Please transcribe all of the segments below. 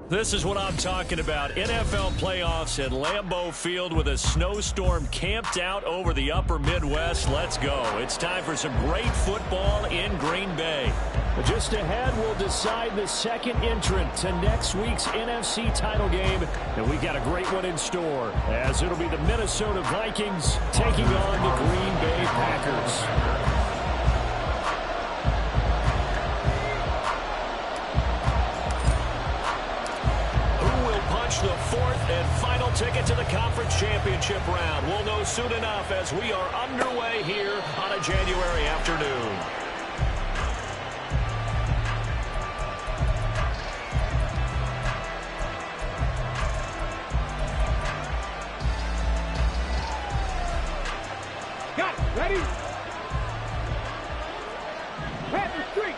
This is what I'm talking about. NFL playoffs at Lambeau Field with a snowstorm camped out over the upper Midwest. Let's go. It's time for some great football in Green Bay. Just ahead, we'll decide the second entrant to next week's NFC title game. And we got a great one in store, as it'll be the Minnesota Vikings taking on the Green Bay Packers. The fourth and final ticket to the conference championship round. We'll know soon enough as we are underway here on a January afternoon. Got it. Ready? Plant the street.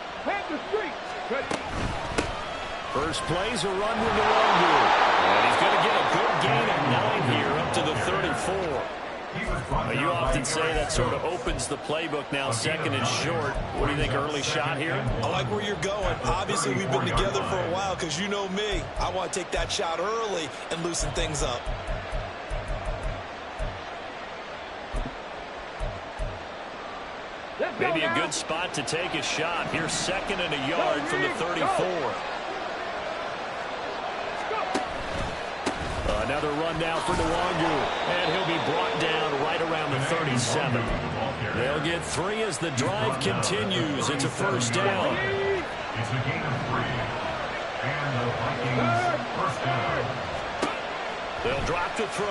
Ready. First play's a run with Nwangwu. And he's going to get a good gain of 9 here up to the 34. You often say that sort of opens the playbook now, second and short. What do you think, early shot here? I like where you're going. Obviously, we've been together for a while because you know me. I want to take that shot early and loosen things up. Maybe a good spot to take a shot. Here's second and a yard from the 34. Another run now for Nwangwu, and he'll be brought down right around the 37. They'll get 3 as the drive continues. It's a first down. It's a gain of 3. And the Vikings first down. They'll drop the throw.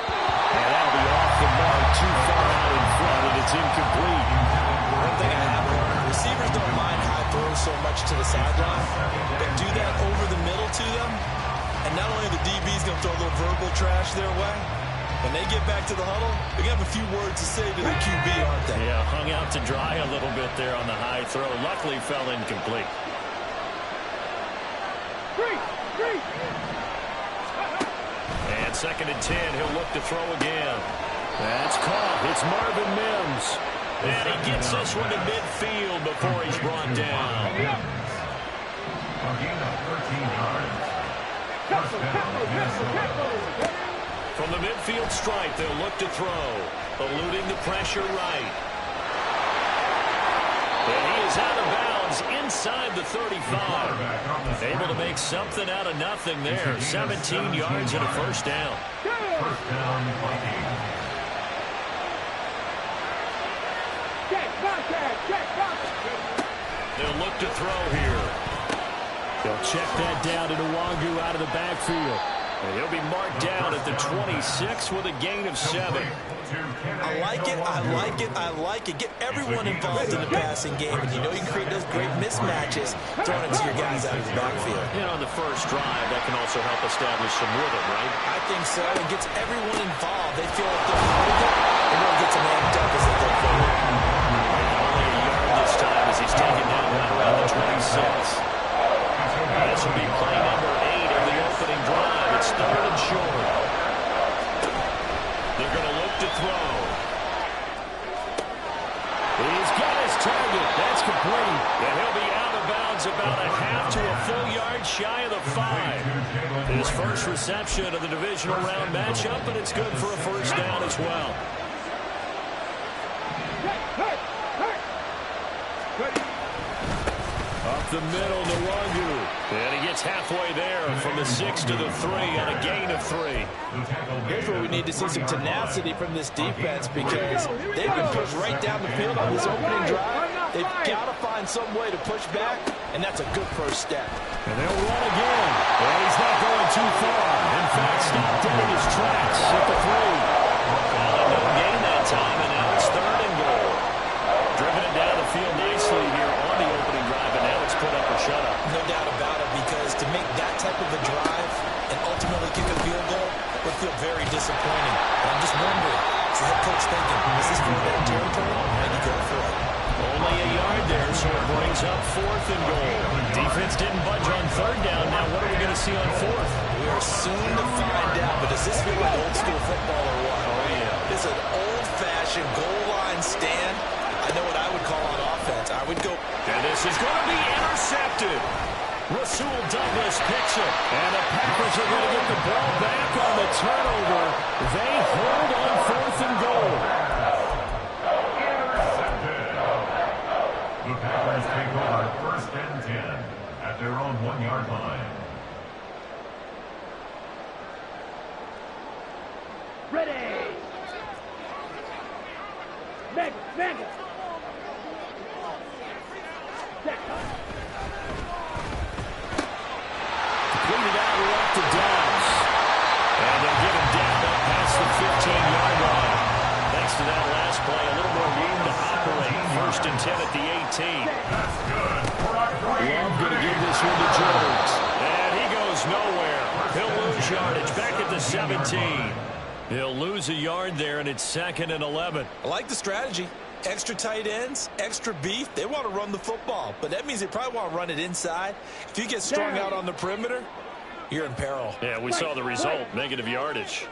And that'll be off the mark, too far out in front, and it's incomplete. One thing I have learned, receivers don't mind high throws so much to the sideline, but do that over the middle to them. And not only the DB's going to throw a little verbal trash their way, when they get back to the huddle, they're going to have a few words to say to the QB, aren't they? Yeah, hung out to dry a little bit there on the high throw. Luckily fell incomplete. And second and 10, he'll look to throw again. That's caught. It's Marvin Mims. And he gets this one to midfield before he's brought down. A gain of 13 yards. From the midfield stripe, they'll look to throw, eluding the pressure right. And he is out of bounds inside the 35. Able to make something out of nothing there. 17 yards and a first down. First down, Vikings. They'll look to throw here. They'll check that down to Nwangwu out of the backfield. And he'll be marked down at the 26 with a gain of 7. I like it. Get everyone involved in the passing game. And you know you can create those great mismatches throwing it to your guys out of the backfield. On the first drive, that can also help establish some rhythm, right? I think so. It gets everyone involved. They feel like they're part of it. It really gets them amped up as they go forward. Only a yard this time as he's taken down right around the 26. This will be play number 8 of the opening drive. It's third and short. They're going to look to throw. He's got his target. That's complete. And he'll be out of bounds about a half to a full yard shy of the 5. His first reception of the divisional round matchup, and it's good for a first down as well. Up the middle, Nwangwu. And he gets halfway there from the 6 to the 3 on a gain of 3. Here's where we need to see some tenacity from this defense because they've been pushed right down the field on this opening drive. They've got to find some way to push back, and that's a good first step. And they'll run again. And he's not going too far. In fact, stopped dead in his tracks at the 3. No gain that time, and now it's third and goal. Driven it down the field nicely here on the opening drive, and now it's put up or shut up. No doubt about it, because to make that type of a drive and ultimately kick a field goal would feel very disappointing. And I'm just wondering, is the head coach thinking, is this going down territory? Maybe go for it. Only a yard there, so it brings up fourth and goal. Defense didn't budge on third down. Now what are we going to see on fourth? We are soon to find out, but does this feel like old school football or what? Oh, yeah. It's an old-fashioned goal line stand. I know what I would call on offense. I would go. And this is going to be intercepted. Rasul Douglas picks it. And the Packers are going to get the ball back on the turnover. They hold on 4th and goal. The Packers take over 1st and 10 at their own 1-yard line. Ready. Mega. Completed out left to Dobbs. And they'll get him down up past the 15-yard line. Thanks to that last play, a little more room to operate. 1st and 10 at the 18. That's good. Love going to give this one to Jones. And he goes nowhere. He'll lose yardage back at the 17. He'll lose a yard there, and it's 2nd and 11. I like the strategy. Extra tight ends, extra beef. They want to run the football, but that means they probably want to run it inside. If you get strung out on the perimeter, you're in peril. Yeah, we saw the result, negative yardage.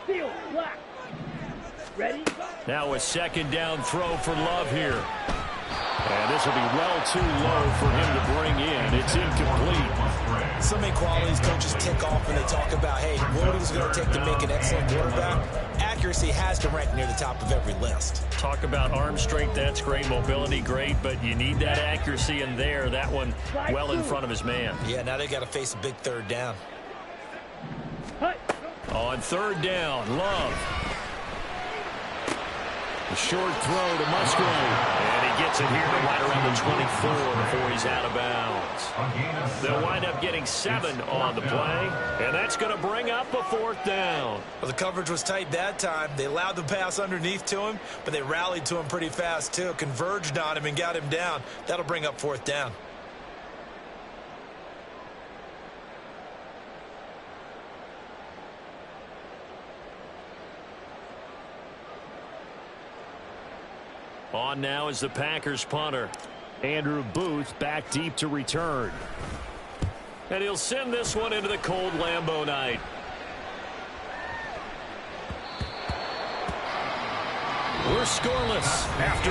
Field, black. Ready? Now a 2nd down throw for Love here. And this will be well too low for him to bring in. It's incomplete. So many qualities coaches tick off when they talk about, hey, what it was going to take to make an excellent quarterback. Accuracy has to rank near the top of every list. Talk about arm strength, that's great. Mobility, great. But you need that accuracy in there. That one well in front of his man. Yeah, now they got to face a big 3rd down. On 3rd down, Love. A short throw to Musgrave. And he gets it here right around the 24 before he's out of bounds. They'll wind up getting 7 on the play. And that's going to bring up a 4th down. Well, the coverage was tight that time. They allowed the pass underneath to him, but they rallied to him pretty fast, too. Converged on him and got him down. That'll bring up 4th down. On now is the Packers punter. Andrew Booth back deep to return. And he'll send this one into the cold Lambeau night. We're scoreless after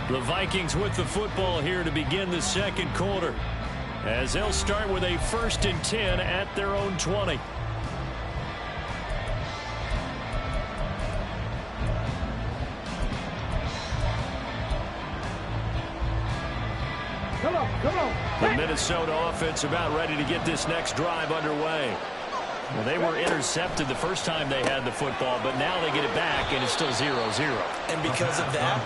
1. The Vikings with the football here to begin the 2nd quarter, as they'll start with a 1st and 10 at their own 20. Come on. The Minnesota offense about ready to get this next drive underway. Well, they were intercepted the first time they had the football, but now they get it back, and it's still 0-0. And because of that,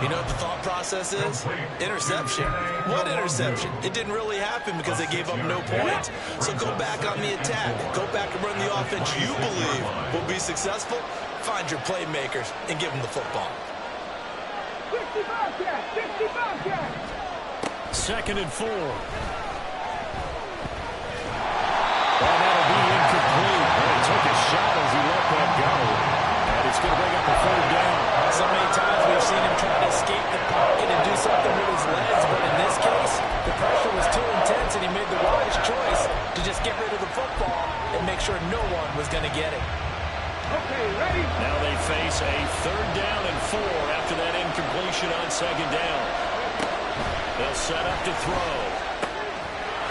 you know what the thought process is? Interception. What interception? It didn't really happen because they gave up no points. So go back on the attack. Go back and run the offense you believe will be successful. Find your playmakers and give them the football. 50 Bobcats. 2nd and 4. And that'll be incomplete. He took a shot as he let that go. And it's going to bring up a 3rd down. So many times we've seen him try to escape the pocket and do something with his legs, but in this case, the pressure was too intense and he made the wise choice to just get rid of the football and make sure no one was going to get it. Okay, ready? Now they face a 3rd down and 4 after that incompletion on 2nd down. They'll set up to throw.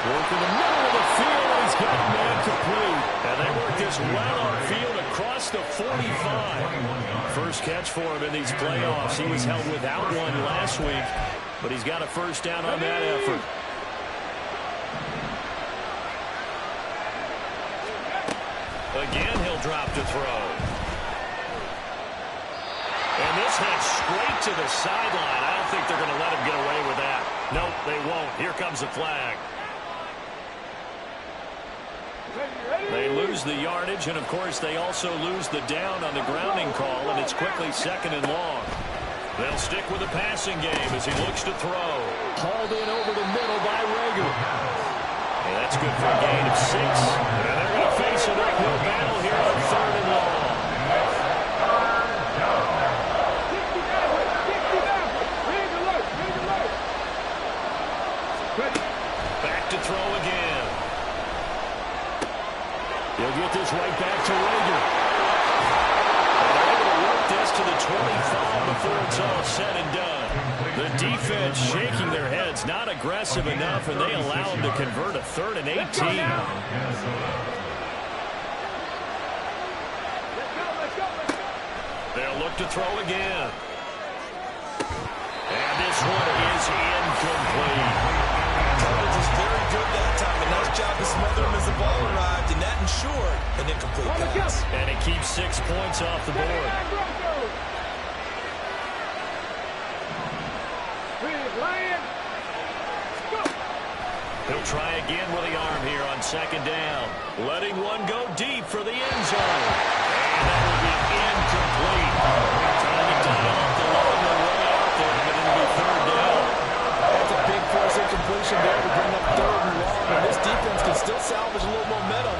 Work in the middle of the field, and he's got a man complete. And they work this well on field across the 45. First catch for him in these playoffs. He was held without one last week, but he's got a 1st down on that effort. Again, he'll drop to throw. And this heads straight to the sideline. I don't think they're going to let him get away with that. Nope, they won't. Here comes the flag. They lose the yardage, and, of course, they also lose the down on the grounding call, and it's quickly 2nd and long. They'll stick with the passing game as he looks to throw. Hauled in over the middle by Rager. And that's good for a gain of 6. And they're going to face an uphill battle here on 3rd and long. Back to throw again. He'll get this right back to Rager. And they're able to work this gets to the 25 before it's all said and done. The defense shaking their heads, not aggressive enough, and they allow them to convert a 3rd and 18. They'll look to throw again. And this one is incomplete. Coverage was very good that time. A nice job to smother him as the ball arrived, and that ensured an incomplete pass. And it keeps 6 points off the board. He'll try again with the arm here on 2nd down. Letting one go deep for the end zone. And that will be incomplete. Trying to dial up the long way out there, but it'll be 3rd down. That's a big force incompletion there to bring up 3rd and long. And this defense can still salvage a little momentum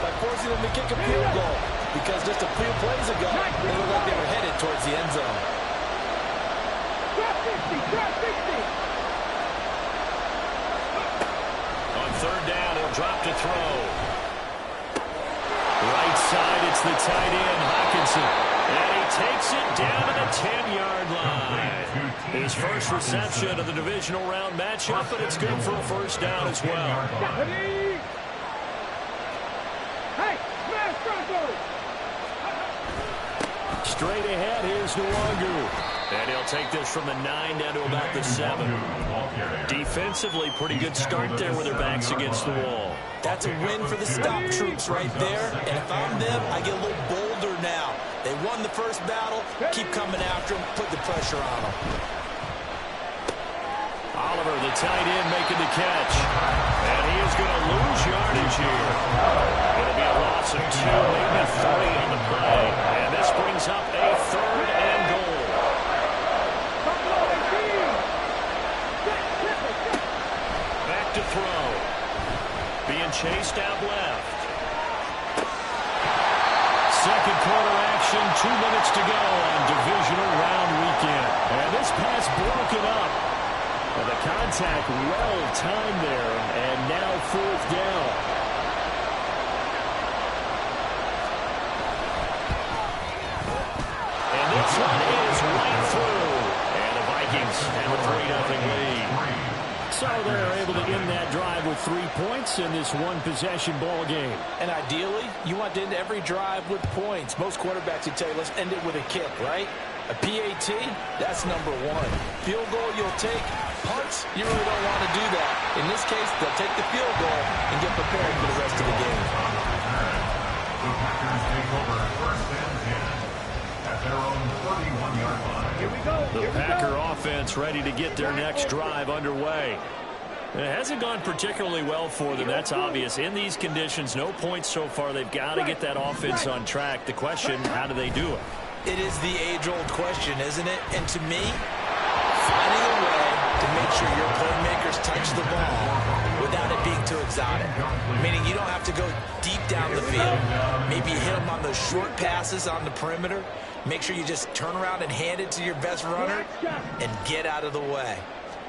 by forcing them to kick a field goal. Because just a few plays ago, they looked like they were headed towards the end zone. Drop 60. On 3rd down, he'll drop to throw. Right side, it's the tight end, Hockenson. And he takes it down to the 10-yard line. His first reception of the divisional round matchup, but it's good for a 1st down as well. Hey, smash Broncos! Straight ahead, here's Nwangu. And he'll take this from the 9 down to about the 7. Defensively, pretty good start there with their backs against the wall. That's a win for the stop troops right there. And if I'm them, I get a little bolder now. They won the first battle. Keep coming after them. Put the pressure on them. Oliver, the tight end, making the catch. And he is going to lose yardage here. It'll be a loss of 2, maybe 3 on the play. And this brings up a 3rd and goal. Back to throw. Being chased out left. Second quarter action, 2 minutes to go on divisional round weekend. And this pass broken up. And the contact well timed there, and now 4th down. And this one is right through. And the Vikings have a 3-0 lead. So they're able to end that drive with 3 points in this one-possession ball game. And ideally, you want to end every drive with points. Most quarterbacks would tell you, let's end it with a kick, right? A PAT, that's number 1. Field goal you'll take. Punts, you really don't want to do that. In this case, they'll take the field goal and get prepared for the rest of the game. The Packers take over 1st and 10 at their own 31-yard line. Here we go. The Packer offense ready to get their next drive underway. It hasn't gone particularly well for them, that's obvious. In these conditions, no points so far. They've got to get that offense on track. The question, how do they do it? It is the age-old question, isn't it? And to me, finding a way to make sure your playmakers touch the ball without it being too exotic. Meaning you don't have to go deep down the field. Maybe hit them on those short passes on the perimeter. Make sure you just turn around and hand it to your best runner and get out of the way.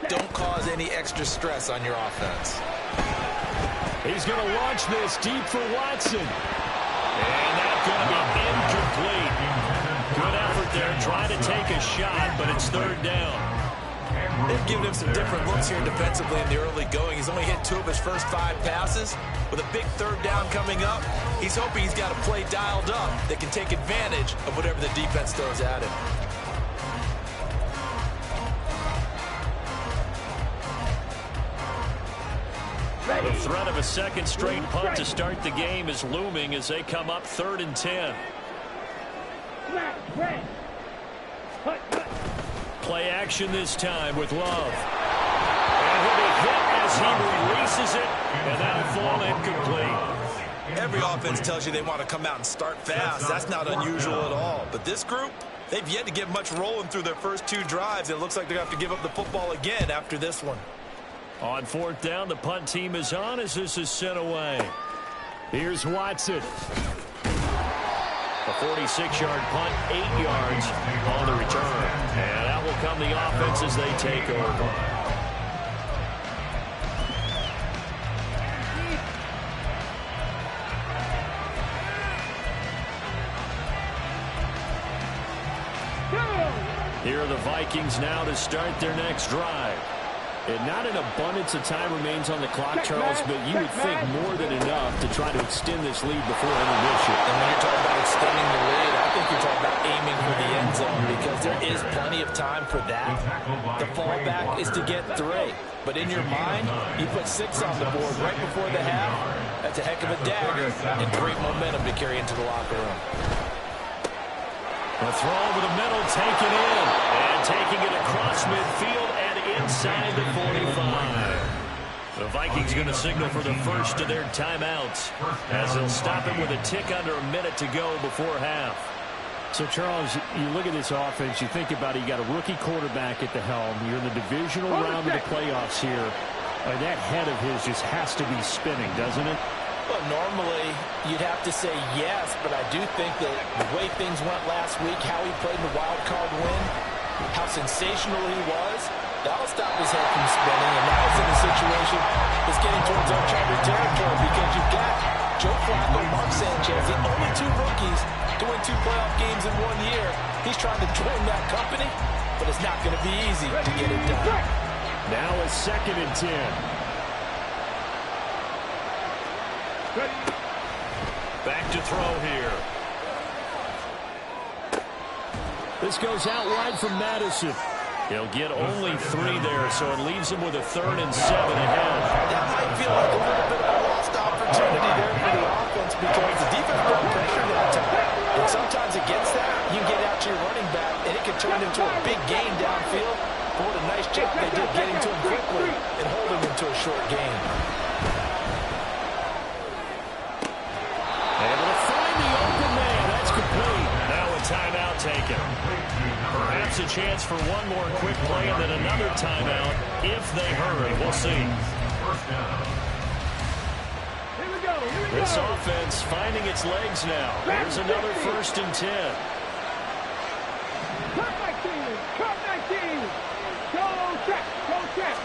Don't cause any extra stress on your offense. He's going to launch this deep for Watson. And that's going to be incomplete. Good effort there, trying to take a shot, but it's 3rd down. They've given him some different looks here defensively in the early going. He's only hit 2 of his first 5 passes. With a big 3rd down coming up, he's hoping he's got a play dialed up that can take advantage of whatever the defense throws at him. The threat of a second straight punt to start the game is looming as they come up 3rd and 10. Play action this time with Love. And he'll be hit as he releases it, and that'll fall incomplete. Every offense tells you they want to come out and start fast. That's not unusual at all. But this group, they've yet to get much rolling through their first 2 drives. It looks like they're going to have to give up the football again after this one. On 4th down, the punt team is on as this is sent away. Here's Watson. A 46-yard punt, 8 yards on the return. And that will come the offense as they take over. Here are the Vikings now to start their next drive. And not an abundance of time remains on the clock, Charles, but you would think more than enough to try to extend this lead before intermission. And when you're talking about extending the lead, I think you're talking about aiming for the end zone because there is plenty of time for that. The fallback is to get 3. But in your mind, you put 6 on the board right before the half. That's a heck of a dagger and great momentum to carry into the locker room. A throw over the middle, taken in. And taking it across midfield and inside the 45. The Vikings going to signal for the first of their timeouts as they'll stop him with a tick under a minute to go before half. So, Charles, you look at this offense, you think about it, you got a rookie quarterback at the helm. You're in the divisional round of the playoffs here. That head of his just has to be spinning, doesn't it? Well, normally you'd have to say yes, but I do think that the way things went last week, how he played in the wild card win, how sensational he was, that'll stop his head from spinning. And now he's in a situation that's getting towards uncharted territory because you've got Joe Flacco, Mark Sanchez, the only 2 rookies to win 2 playoff games in 1 year. He's trying to join that company, but it's not going to be easy to get it done. Now a 2nd and 10. Back to throw here. This goes out wide from Madison. He'll get only 3 there, so it leaves him with a 3rd and 7 ahead. That might feel like a little bit of a lost opportunity there for the offense because the defense brought pressure that time. And sometimes against that, you get out to your running back, and it can turn into a big gain downfield. But what a nice job they did getting to him quickly and holding him to a short gain. Able to find the open man. That's complete. Now a timeout taken. Perhaps a chance for one more quick play and then another timeout if they hurry. We'll see. This offense finding its legs now. Here's another 1st and 10. Cut 19. Cut 19. Go check. Go check.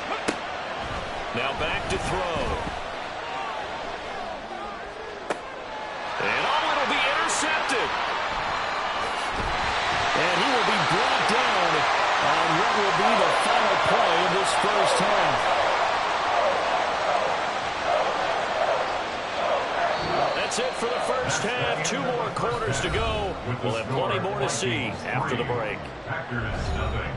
Now back to throw. And it'll be intercepted. And he will be brought down on what will be the final play of this first half. That's it for the first half. 2 more quarters to go. We'll have plenty more to see after the break. Packers nothing.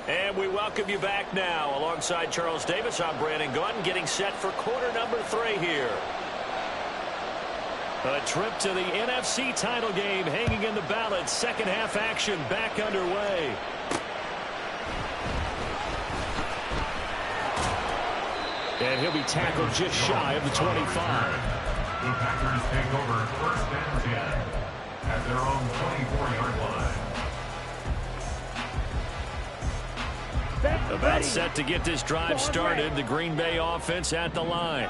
And we welcome you back now. Alongside Charles Davis, I'm Brandon Gunn, getting set for quarter number 3 here. A trip to the NFC title game hanging in the balance. Second half action back underway. And he'll be tackled just shy of the 25. The Packers take over 1st and 10 at their own 24-yard line. About set to get this drive started. The Green Bay offense at the line.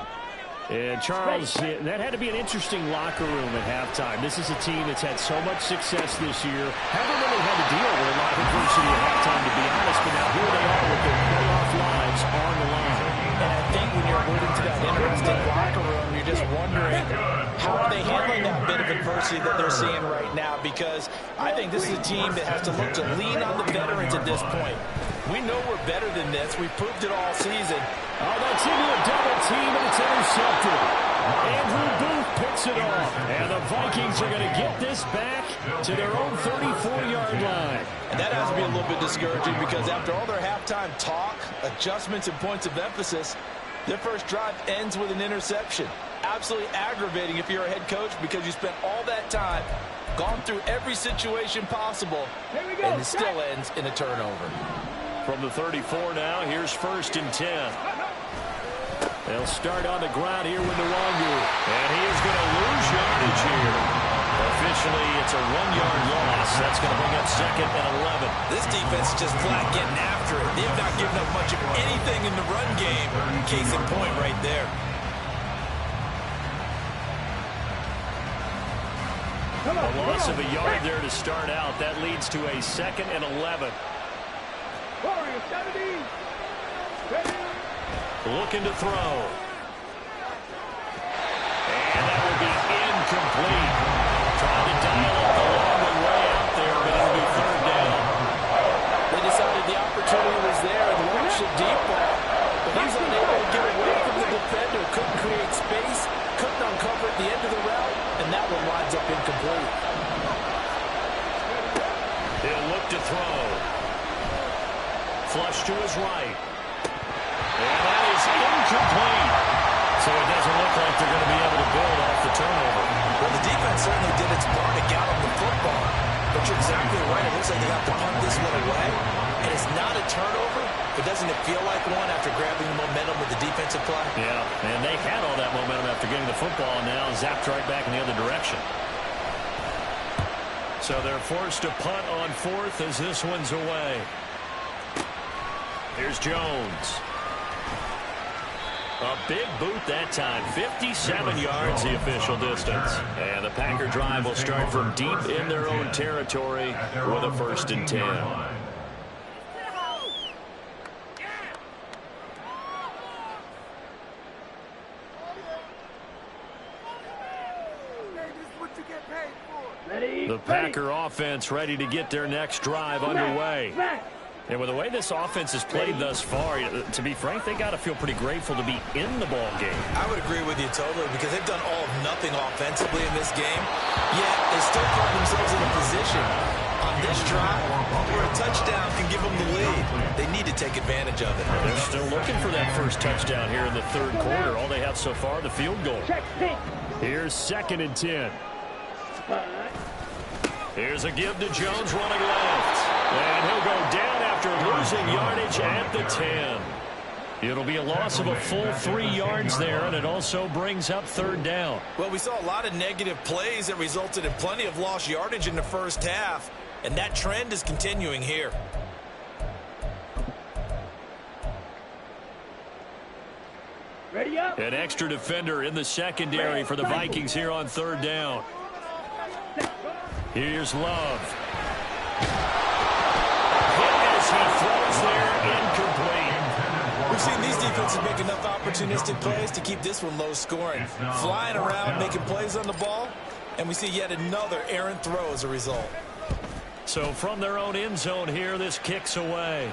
And Charles, that had to be an interesting locker room at halftime. This is a team that's had so much success this year. Haven't really had to deal with a lot of adversity at halftime, to be honest. But now here they are with their playoff lives on the line. And I think when you're alluding to that interesting locker room, you're just wondering how are they handling that bit of adversity that they're seeing right now, because I think this is a team that has to look to lean on the veterans at this point. We know we're better than this. We've proved it all season. Oh, that's into a double team, and it's intercepted. Andrew Booth picks it off. And the Vikings are going to get this back to their own 34-yard line. And that has to be a little bit discouraging because after all their halftime talk, adjustments, and points of emphasis, their first drive ends with an interception. Absolutely aggravating if you're a head coach because you spent all that time, gone through every situation possible, and it still ends in a turnover. From the 34 now, here's 1st and 10. They'll start on the ground here with Nwangu. And he is going to lose yardage here. Officially, it's a 1-yard loss. That's going to bring up 2nd and 11. This defense is just flat getting after it. They have not given up much of anything in the run game. Case in point right there. A loss of a yard there to start out. That leads to a 2nd and 11. Looking to throw. And that will be incomplete. Trying to dial up the long way out there, but it'll be 3rd down. They decided the opportunity was there and launched a deep ball. But he's unable to get away from the defender. Couldn't create space. Couldn't uncover at the end of the route. And that one winds up incomplete. He'll look to throw. Flush to his right. And that is incomplete. So it doesn't look like they're going to be able to build off the turnover. Well, the defense certainly did its part to get on the football. But you're exactly right. It looks like they have to punt this one away. And it's not a turnover, but doesn't it feel like one after grabbing the momentum with the defensive play? Yeah, and they had all that momentum after getting the football, and now zapped right back in the other direction. So they're forced to punt on 4th as this one's away. Here's Jones. A big boot that time. 57 yards the official distance. And the Packer drive will start from deep in their own territory with a 1st and 10. The Packer offense ready to get their next drive underway. And with the way this offense has played thus far, to be frank, they got to feel pretty grateful to be in the ball game. I would agree with you totally because they've done all of nothing offensively in this game, yet they still find themselves in a position on this drive where a touchdown can give them the lead. They need to take advantage of it. They're still looking for that first touchdown here in the 3rd quarter. All they have so far, the field goal. Here's 2nd and 10. Here's a give to Jones running left. And he'll go down after losing yardage at the 10. It'll be a loss of a full 3 yards there, and it also brings up 3rd down. Well, we saw a lot of negative plays that resulted in plenty of lost yardage in the first half, and that trend is continuing here. Ready up. An extra defender in the secondary for the Vikings here on 3rd down. Here's Love. As he throws there, incomplete. We've seen these defenses make enough opportunistic plays to keep this one low scoring. Flying around, making plays on the ball, and we see yet another errant throw as a result. So from their own end zone here, this kicks away.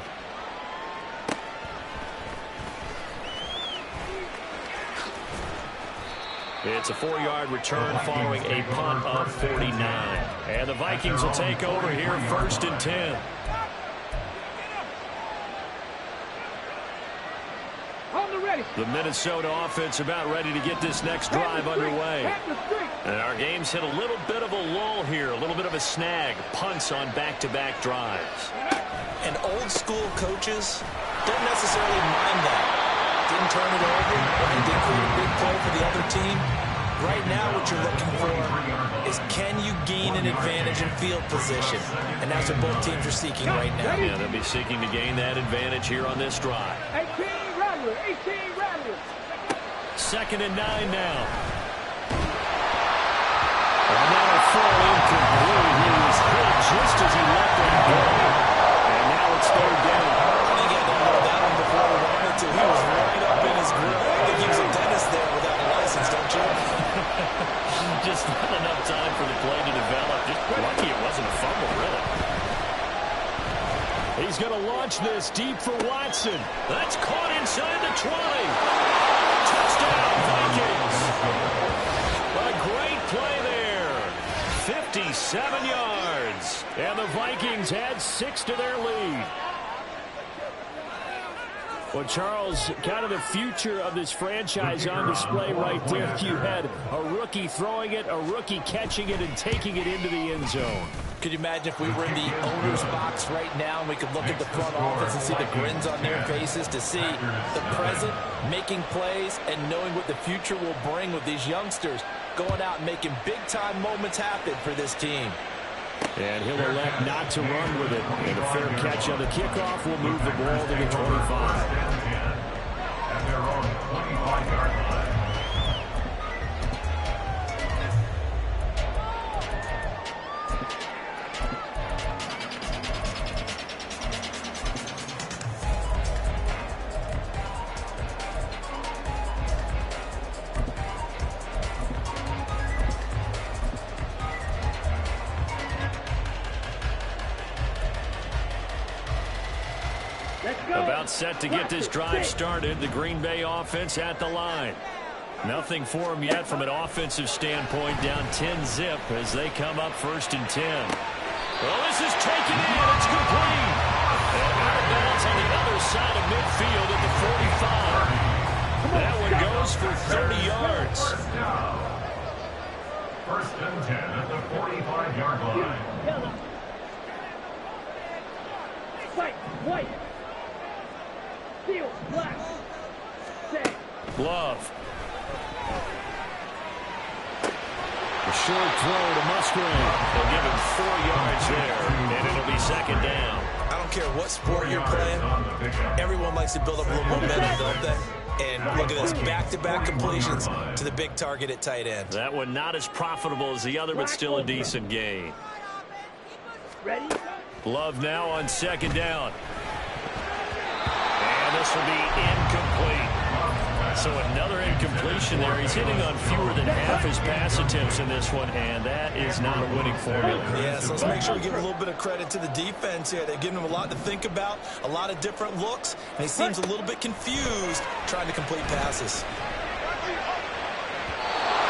It's a 4-yard return following a punt of 49. And the Vikings will take over here 1st and 10. The Minnesota offense about ready to get this next drive underway. And our game's hit a little bit of a lull here, a little bit of a snag. Punts on back-to-back drives. And old school coaches don't necessarily mind that. Didn't turn it over, and didn't create a big play for the other team. Right now what you're looking for is can you gain an advantage in field position? And that's what both teams are seeking right now. Yeah, they'll be seeking to gain that advantage here on this drive. 18 Rattler, 18 Rattler. 2nd and 9 now. And that'll fall incomplete. He was hit just as he let that go. And now it's 3rd down. I think he had to hold that one before he wanted to. He was right up in his grill. I think he was a dentist there without a license, don't you? Just not enough time for the play to develop. Just lucky it wasn't a fumble, really. He's going to launch this deep for Watson. That's caught inside the 20. Touchdown, Vikings. A great play there. 57 yards. And the Vikings add 6 to their lead. Well, Charles, kind of the future of this franchise on display right there. You had a rookie throwing it, a rookie catching it, and taking it into the end zone. Could you imagine if we were in the owner's box right now and we could look at the front office and see the grins on their faces to see the present making plays and knowing what the future will bring with these youngsters going out and making big-time moments happen for this team. And he'll elect not to run with it. And a fair catch on the kickoff will move the ball to the 25. At their own 25-yard line. About set to get this drive started. The Green Bay offense at the line. Nothing for them yet from an offensive standpoint. Down 10-zip as they come up 1st and 10. Well, this is taken in. It's complete. And out of bounds on the other side of midfield at the 45. That one goes for 30 yards. First and 10 at the 45-yard line. White. Field, black. Set. Love. A short throw to Musgrave. They'll give him 4 yards there, and it'll be 2nd down. I don't care what sport you're playing. Everyone likes to build up a little momentum, don't they? And look at this, back-to-back completions to the big target at tight end. That one not as profitable as the other, but still a decent gain. Ready? Love now on 2nd down. And this will be incomplete. So another incompletion there. He's hitting on fewer than half his pass attempts in this one, and that is not a winning formula. Yeah, so let's make sure we give a little bit of credit to the defense here. They're giving him a lot to think about, a lot of different looks, and he seems a little bit confused trying to complete passes.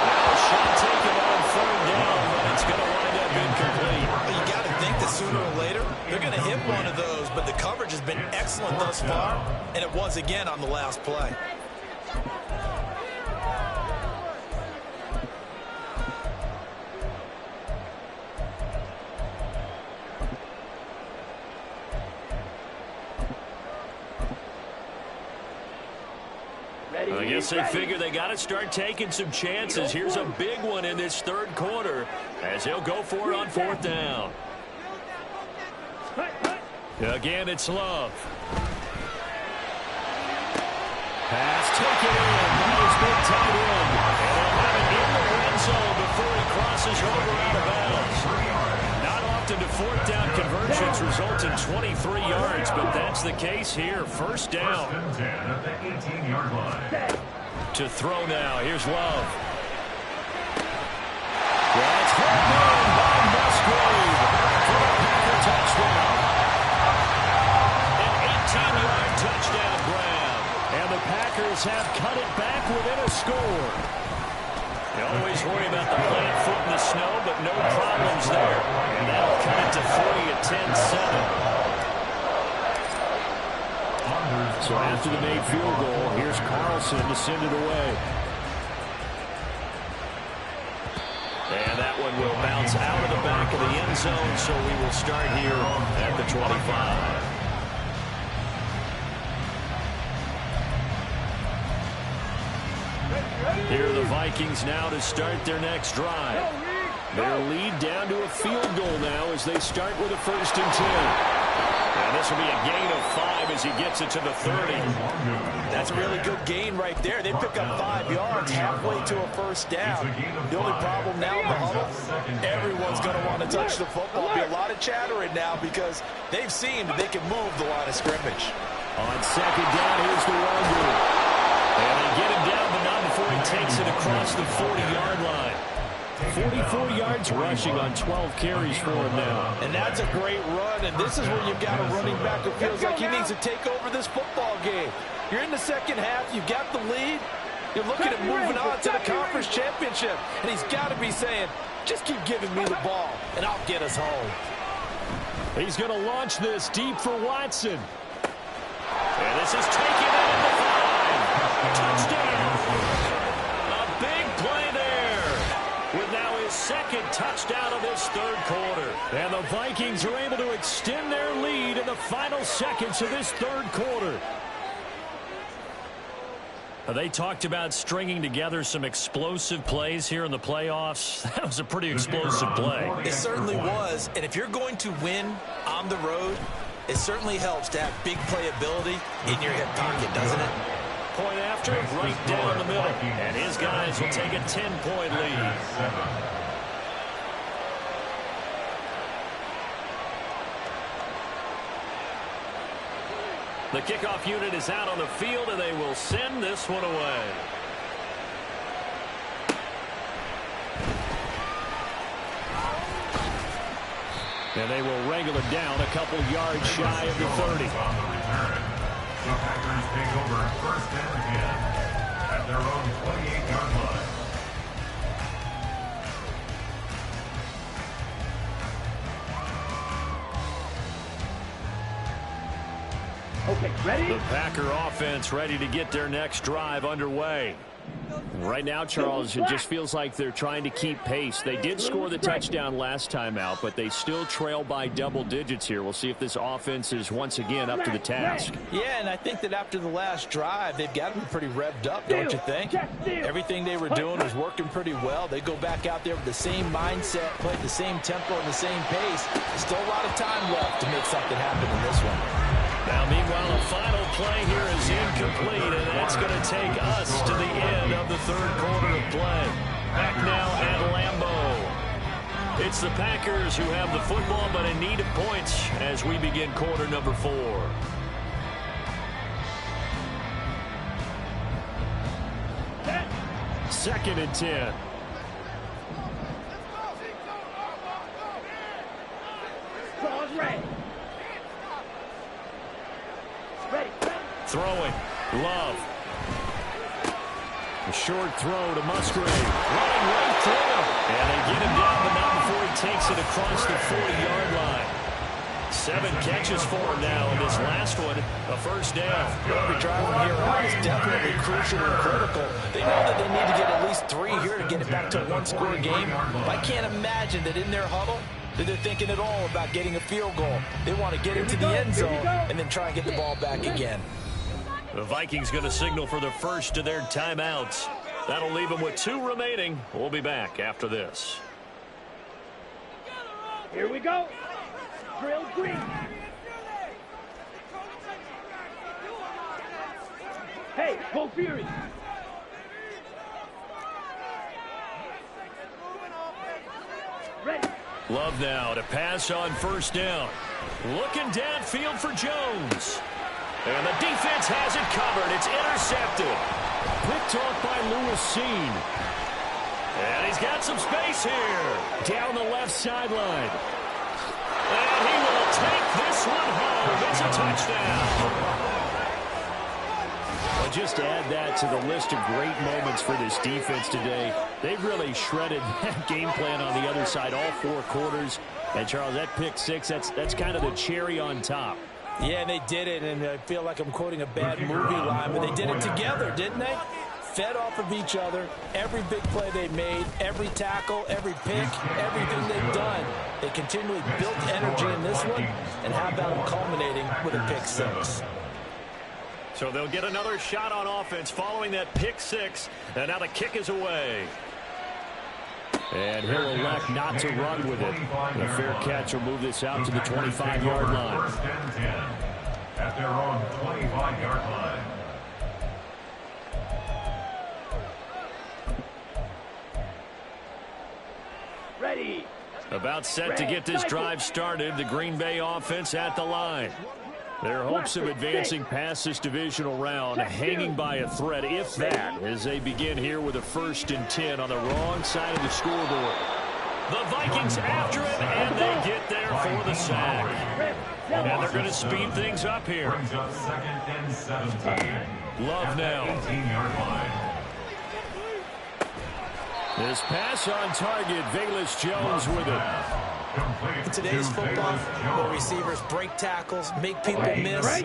Now a shot taken on 3rd down, but it's going to wind up incomplete. But you got to think that sooner or later, they're going to hit one of those, but the coverage has been excellent thus far, and it was again on the last play. I guess they figure they got to start taking some chances. Here's a big one in this 3rd quarter as he'll go for it on 4th down. Again, it's Love. Pass taken in by his big tight end. And they'll have it in the red zone before he crosses over out of bounds. Not often do 4th down conversions result in 23 yards, but that's the case here. 1st down. First and 10 at the 18-yard line. To throw now. Here's Love. That's hit by Musgrave for a Packer touchdown. An 18-yard touchdown grab. And the Packers have cut it back within a score. You always worry about the plant foot in the snow, but no problems there. And that'll cut it to 40 at 10-7. So after the made field goal, here's Carlson to send it away. And that one will bounce out of the back of the end zone, so we will start here at the 25. Here are the Vikings now to start their next drive. Their lead down to a field goal now as they start with a 1st and 10. And this will be a gain of 5 as he gets it to the 30. That's a really good gain right there. They pick up 5 yards halfway to a 1st down. The only problem now in the huddle, everyone's going to want to touch the football. There'll be a lot of chattering now because they've seen that they can move the line of scrimmage. On 2nd down, here's the Wonder. And they get him down, but not before he takes it across the 40-yard line. 44 yards rushing on 12 carries for him now. And that's a great run, and this is where you've got a running back who feels like he needs to take over this football game. You're in the 2nd half, you've got the lead, you're looking at moving on to the conference championship, and he's got to be saying, just keep giving me the ball, and I'll get us home. He's going to launch this deep for Watson. And this is taken in at the 5. Touchdown. A big play there. With now his 2nd touchdown of this 3rd quarter. And the Vikings are able to extend their lead in the final seconds of this 3rd quarter. They talked about stringing together some explosive plays here in the playoffs. That was a pretty explosive play. It certainly was, and if you're going to win on the road, it certainly helps to have big playability in your hip pocket, doesn't it? Point after, right down the middle. And his guys will take a 10-point lead. The kickoff unit is out on the field, and they will send this one away. And they will wrangle it down a couple yards shy of the 30. The Packers take over first and 10 at their own 28-yard line. Okay, ready? The Packer offense ready to get their next drive underway. Right now, Charles, it just feels like they're trying to keep pace. They did score the touchdown last time out, but they still trail by double digits here. We'll see if this offense is once again up to the task. Yeah, and I think that after the last drive, they've got to be pretty revved up, don't you think? Everything they were doing was working pretty well. They go back out there with the same mindset, play at the same tempo and the same pace. Still a lot of time left to make something happen in this one. Now, meanwhile, a final play here is incomplete, and that's going to take us to the end of the third quarter of play. Back now at Lambeau. It's the Packers who have the football, but in need of points as we begin quarter number 4. Second and 10. Ball's ready. Throwing. Love. A short throw to Musgrave. Running right through him. And they get him down, but not before he takes it across the 40-yard line. 7 catches for him now, and this last one, a first down. Every drive from here on is definitely crucial and critical. They know that they need to get at least 3 here to get it back to a one-score game. But I can't imagine that in their huddle that they're thinking at all about getting a field goal. They want to get into the end zone and then try and get the ball back again. The Vikings going to signal for the first of their timeouts. That'll leave them with 2 remaining. We'll be back after this. Here we go. Drill green. Hey, go Fury. Ready. Love now to pass on first down. Looking downfield for Jones. And the defense has it covered. It's intercepted. Picked off by Lewis Seen. And he's got some space here. Down the left sideline. And he will take this one home. It's a touchdown. Well, just add that to the list of great moments for this defense today. They've really shredded that game plan on the other side all 4 quarters. And, Charles, that pick 6, that's kind of the cherry on top. Yeah, they did it, and I feel like I'm quoting a bad movie line, but they did it together, didn't they? Fed off of each other, every big play they made, every tackle, every pick, everything they've done. They continually built energy in this one, and how about them culminating with a pick 6? So they'll get another shot on offense following that pick 6, and now the kick is away. And he'll elect not to run with it. A fair catch will move this out to the 25-yard line. First and 10 at their own 25-yard line. Ready. About set to get this drive started. The Green Bay offense at the line. Their hopes of advancing past this divisional round hanging by a thread, if that, as they begin here with a 1st and 10 on the wrong side of the scoreboard. The Vikings after it, and they get there for the sack. And they're going to speed things up here. Brings up 2nd and 17. Love now. 18-yard line. This pass on target, Velus Jones with it. In today's football, where receivers break tackles, make people miss,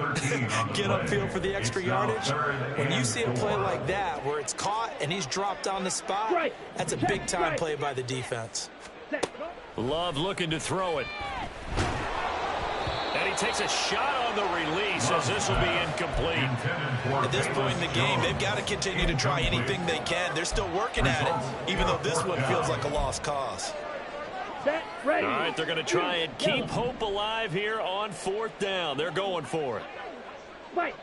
get upfield for the extra yardage, when you see a play like that where it's caught and he's dropped on the spot, that's a big-time play by the defense. Love looking to throw it. And he takes a shot on the release as this will be incomplete. At this point in the game, they've got to continue to try anything they can. They're still working at it, even though this one feels like a lost cause. All right, they're going to try and keep hope alive here on 4th down. They're going for it. White.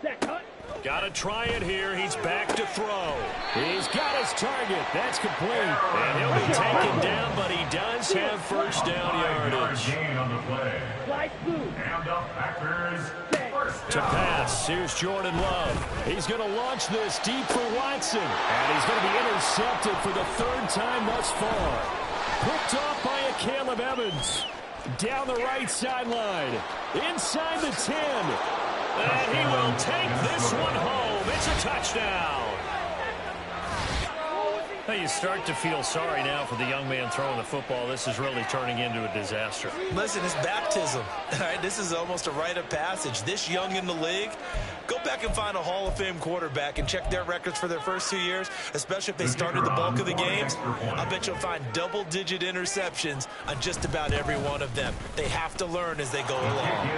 That cut. Got to try it here. He's back to throw. He's got his target. That's complete. And he'll be taken down, but he does have first down yardage. Gain on the play. And the Packers first To down. pass, here's Jordan Love. He's going to launch this deep for Watson. And he's going to be intercepted for the 3rd time thus far. Picked off by a Caleb Evans. Down the right sideline. Inside the 10. And he will take this one home. It's a touchdown. Well, you start to feel sorry now for the young man throwing the football. This is really turning into a disaster. Listen, it's baptism. All right, this is almost a rite of passage. This young in the league, go back and find a Hall of Fame quarterback and check their records for their first 2 years, especially if they started the bulk of the games. I bet you'll find double-digit interceptions on just about every one of them. They have to learn as they go along.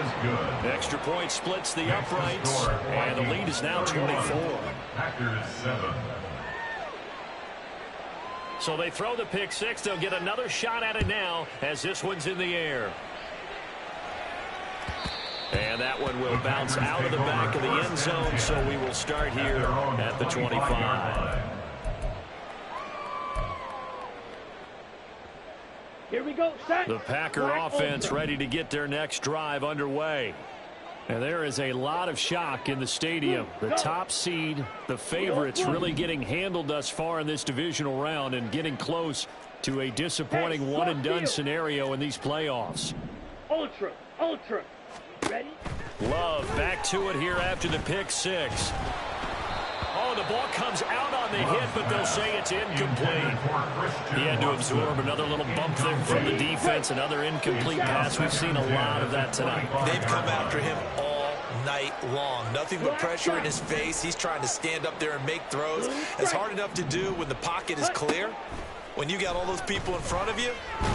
Extra point splits the uprights, and the lead is now 24. Packers 7. So they throw the pick six. They'll get another shot at it now as this one's in the air. And that one will bounce out of the back of the end zone, so we will start here at the 25. Here we go, set. The Packer offense ready to get their next drive underway. And there is a lot of shock in the stadium. The top seed, the favorites, really getting handled thus far in this divisional round and getting close to a disappointing one-and-done scenario in these playoffs. Ultra. Ready? Love back to it here after the pick six. Oh, the ball comes out on the hit, but they'll say it's incomplete. He had to absorb another little bump there from the defense, another incomplete pass. We've seen a lot of that tonight. They've come after him all night long. Nothing but pressure in his face. He's trying to stand up there and make throws. It's hard enough to do when the pocket is clear. When you got all those people in front of you,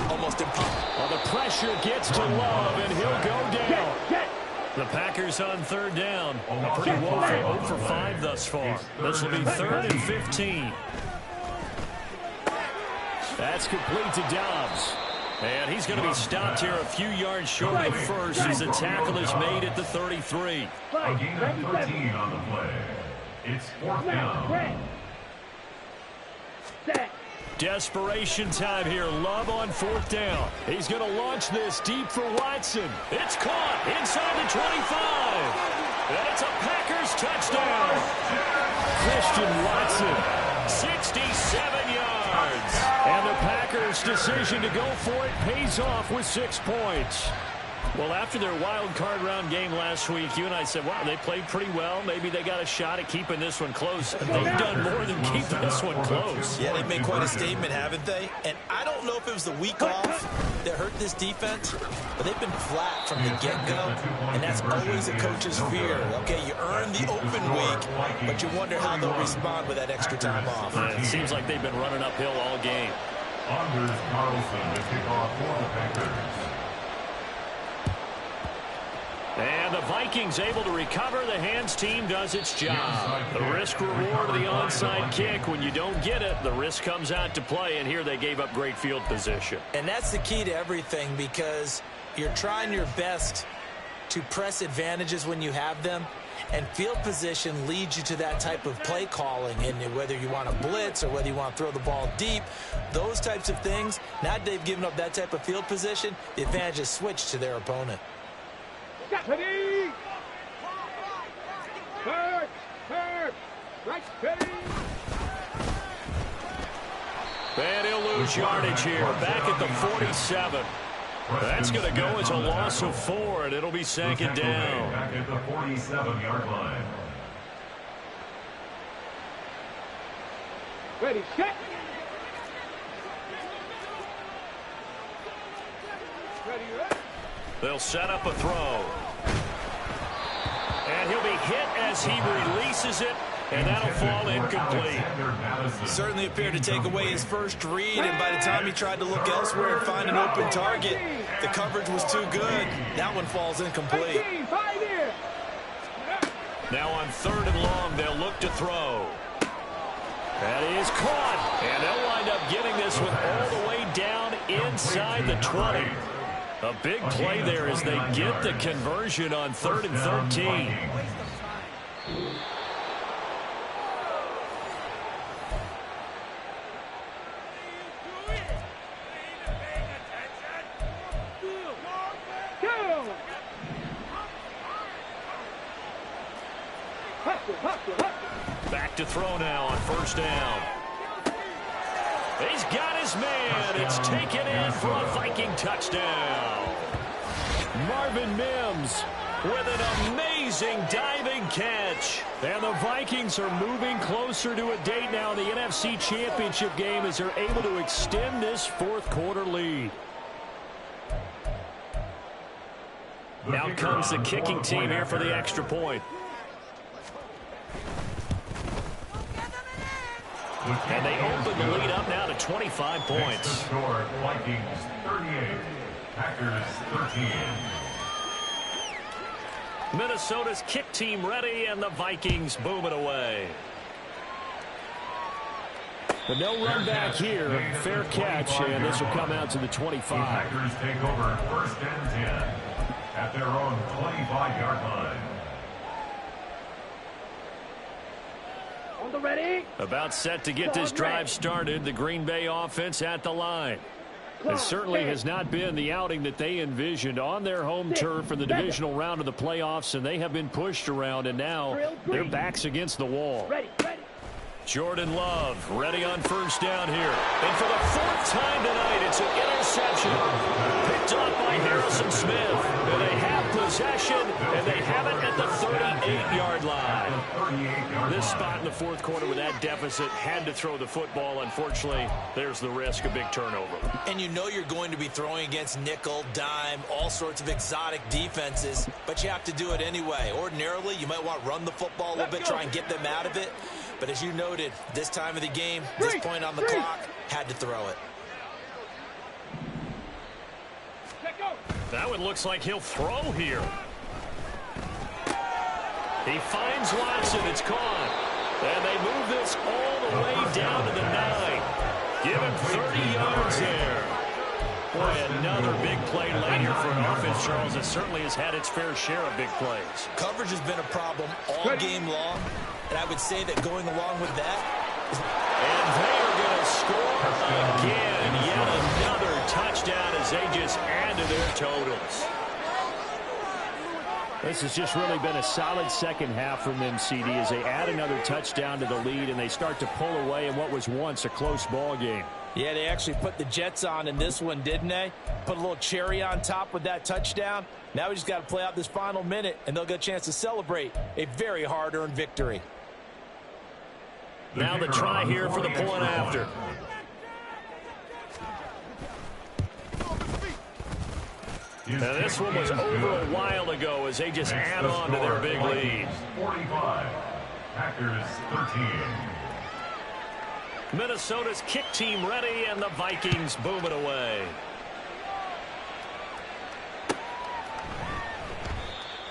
almost impossible. Well, the pressure gets to Love, and he'll go down. The Packers on third down. A pretty woeful 0 for 5 thus far. This will be 3rd and 15. That's complete to Dobbs. And he's going to be stopped here a few yards short of the first as the tackle is made at the 33. A gain of 13 on the play. It's 4th down. Desperation time here. Love on 4th down. He's going to launch this deep for Watson. It's caught inside the 25. And it's a Packers touchdown. Christian Watson, 67 yards. And the Packers' decision to go for it pays off with 6 points. Well, after their wild card round game last week, you and I said, wow, they played pretty well. Maybe they got a shot at keeping this one close. They've done more than keep this one close. Yeah, they've made quite a statement, haven't they? And I don't know if it was the week off that hurt this defense, but they've been flat from the get-go, and that's always a coach's fear. Okay, you earn the open week, but you wonder how they'll respond with that extra time off. It seems like they've been running uphill all game. Anders Carlson to kick off for the Packers. And the Vikings able to recover. The hands team does its job. The risk reward of the onside kick. When you don't get it, the risk comes out to play, and here they gave up great field position. And that's the key to everything, because you're trying your best to press advantages when you have them, and field position leads you to that type of play calling. And whether you want to blitz or whether you want to throw the ball deep, those types of things, now that they've given up that type of field position, the advantage is switched to their opponent. Ready. Third. Right, ready. And he'll lose yardage here. Back at the 47. That's going to go as a loss of 4, and it'll be 2nd down. Back at the 47-yard line. Ready, set. Ready. They'll set up a throw. And he'll be hit as he releases it, and that'll fall incomplete. Certainly appeared to take away his first read, and by the time he tried to look elsewhere and find an open target, the coverage was too good. That one falls incomplete. Now on 3rd and long, they'll look to throw. That is caught, and they'll wind up getting this one all the way down inside the 20. A big play there as they get the conversion on 3rd and 13. Back to throw now on 1st down. He's got his man. It's taken in for a Viking touchdown. Marvin Mims with an amazing diving catch. And the Vikings are moving closer to a date now in the NFC Championship game as they're able to extend this fourth quarter lead. Now comes the kicking team here for the extra point. And they open the lead up now to 25 points. Score, Vikings 38, Packers 13. Minnesota's kick team ready, and the Vikings boom it away. But no run back here. Fair catch, and this will come out to the 25. The Packers take over first and 10 at their own 25-yard line. On the ready. About set to get this drive started. The Green Bay offense at the line. It certainly has not been the outing that they envisioned on their home turf in the divisional round of the playoffs, and they have been pushed around, and now their backs against the wall. Ready. Jordan Love ready on first down here. And for the fourth time tonight, it's an interception. Picked up by Harrison Smith. And they have possession, and they have it at the 38-yard line. This spot in the fourth quarter with that deficit had to throw the football. Unfortunately, there's the risk of big turnover. And you know you're going to be throwing against nickel, dime, all sorts of exotic defenses, but you have to do it anyway. Ordinarily, you might want to run the football a little bit, try and get them out of it. But as you noted, this time of the game, this point on the clock, had to throw it. That one looks like he'll throw here. He finds Watson. It's caught. And they move this all the way down to the 9. Give him 30 yards there. Boy, another big play late here for an offense, Charles, that certainly has had its fair share of big plays. Coverage has been a problem all game long. And I would say that going along with that is... And they are going to score again. Yet another touchdown as they just add to their totals. This has just really been a solid second half from them, CD, as they add another touchdown to the lead and they start to pull away in what was once a close ball game. Yeah, they actually put the Jets on in this one, didn't they? Put a little cherry on top with that touchdown. Now we just got to play out this final minute, and they'll get a chance to celebrate a very hard-earned victory. Now the try here for the point after. Now this one was over a while ago as they just add on to their big lead. 45, Packers 13. Minnesota's kick team ready, and the Vikings boom it away.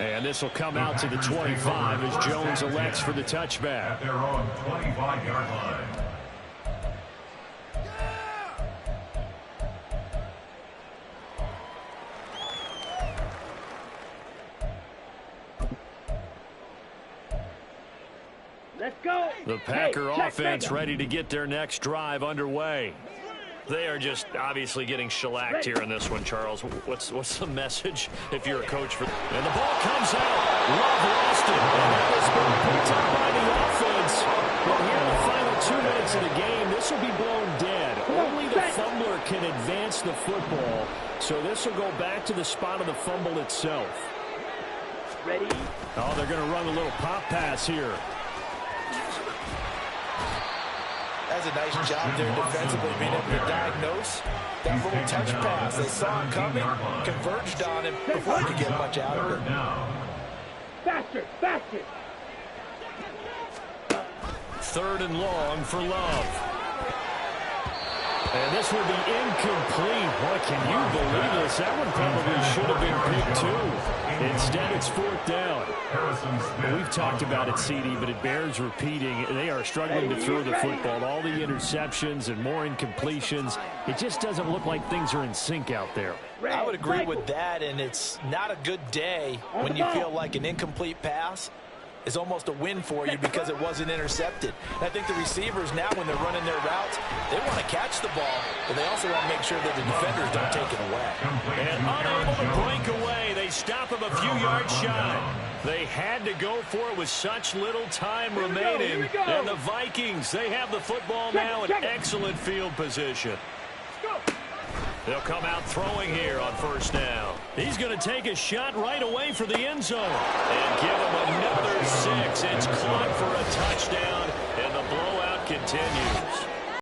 And this will come out to the 25 as Jones elects for the touchback. At their own 25-yard line. Let's go. The Packer offense ready to get their next drive underway. They are just obviously getting shellacked here in this one, Charles. What's the message if you're a coach for? And the ball comes out. Love lost it. And that has been picked up by the offense. But here in the final 2 minutes of the game, this will be blown dead. Only the fumbler can advance the football. So this will go back to the spot of the fumble itself. Ready? Oh, they're going to run a little pop pass here. That's a nice job there defensively, being able to diagnose that little touch pass. They saw it coming, converged on it before he could get much out of it. Faster. 3rd and long for Love. And this will be incomplete. Boy, can you believe this? That one probably should have been picked too. Instead, it's 4th down. We've talked about it, CD, but it bears repeating. They are struggling to throw the football. All the interceptions and more incompletions. It just doesn't look like things are in sync out there. I would agree with that, and it's not a good day when you feel like an incomplete pass is almost a win for you because it wasn't intercepted. And I think the receivers now, when they're running their routes, they want to catch the ball, but they also want to make sure that the defenders don't take it away. And unable to break away. They stop him a few yards shy. They had to go for it with such little time remaining. And the Vikings, they have the football now in excellent field position. They'll come out throwing here on 1st down. He's going to take a shot right away for the end zone. And give him another 6. It's caught for a touchdown, and the blowout continues.